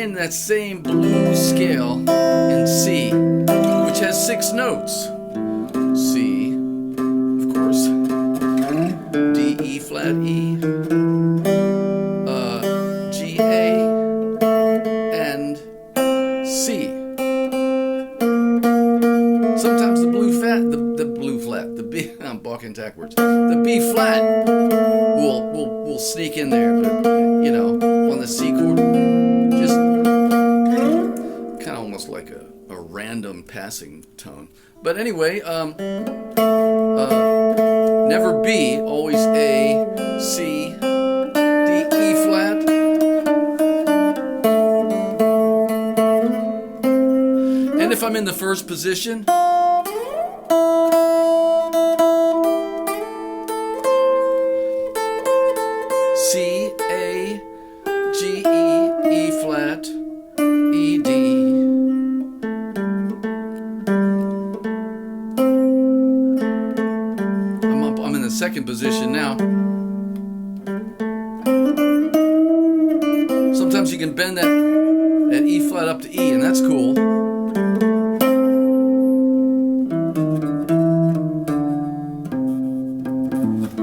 playing that same blues scale in C, which has 6 notes. C, of course, D, E flat, E, G, A, and C. Sometimes the blue flat, the B, I'm balking backwards. The B flat will sneak in there, but you know, on the C chord, just kind of almost like a random passing tone. But anyway, never B, always A, C, D, E flat. And if I'm in the first position, C, A, G, E, E flat, E, D. I'm in the second position now. Sometimes you can bend that E flat up to E, and that's cool.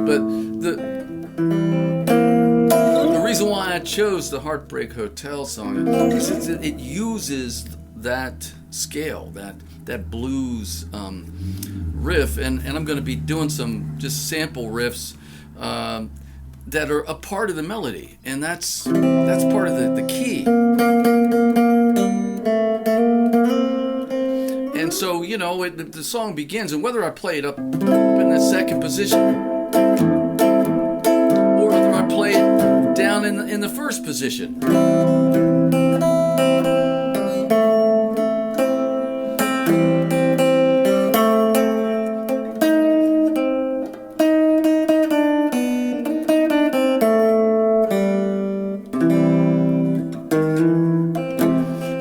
But the reason why I chose the Heartbreak Hotel song is it uses that scale, that blues riff, and I'm going to be doing some just sample riffs that are a part of the melody, and that's part of the key. And so, you know, the song begins, and whether I play it up in the second position or whether I play it down in the first position,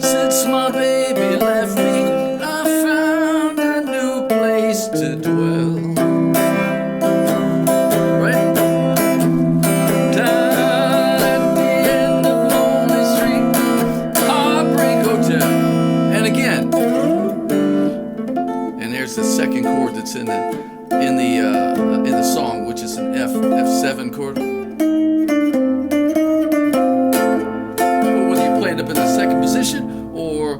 since my baby left me, I found a new place to dwell. Right? Down at the end of Lonely Street, Heartbreak Hotel. And again, and there's the second chord that's in the song, which is an F7 chord. Whether you play it up in the second position or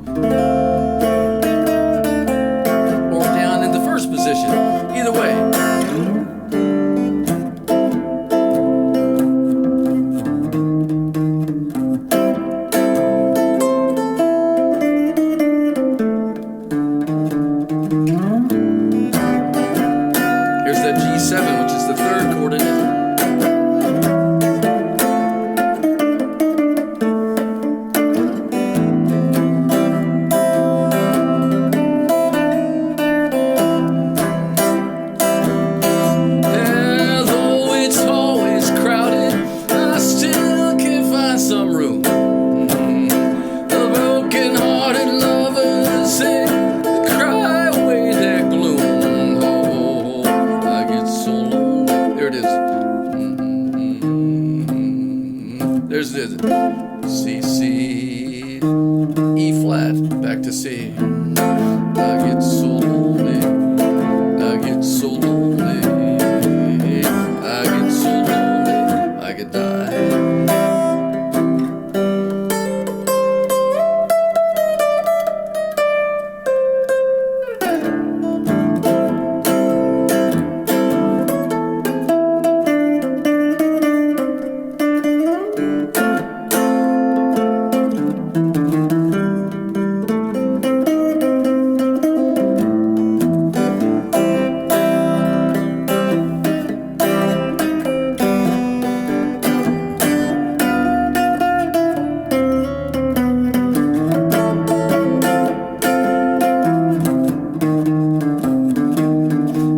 down in the first position, either way. Here's that G7, which is the third chord in it. There's this C, C, E flat, back to C. I get so lonely, I get so lonely, I get so lonely, I could die.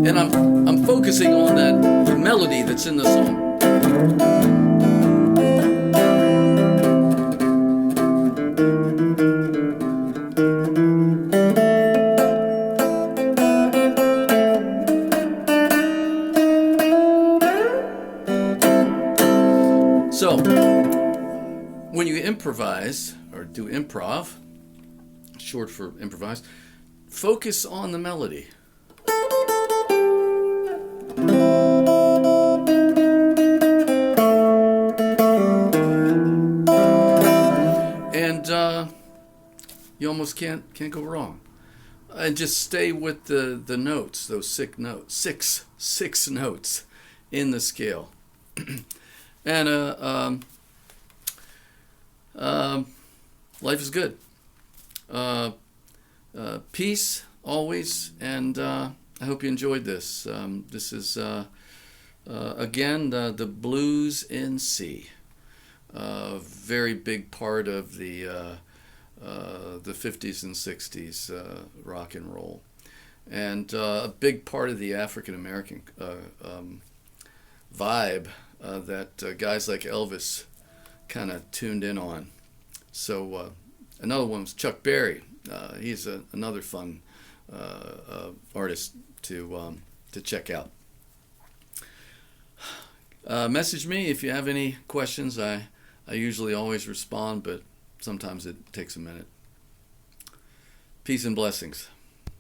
And I'm focusing on the melody that's in the song. So, when you improvise, or or do improv, short for improvise, focus on the melody. And you almost can't go wrong. And just stay with the notes, those six notes in the scale. And life is good. Peace always, and I hope you enjoyed this. This is again the blues in C. Very big part of the 50s and 60s rock and roll, and a big part of the African American vibe that guys like Elvis kind of tuned in on. So another one was Chuck Berry. He's another fun artist to check out. Message me if you have any questions. I usually always respond, but sometimes it takes a minute. Peace and blessings.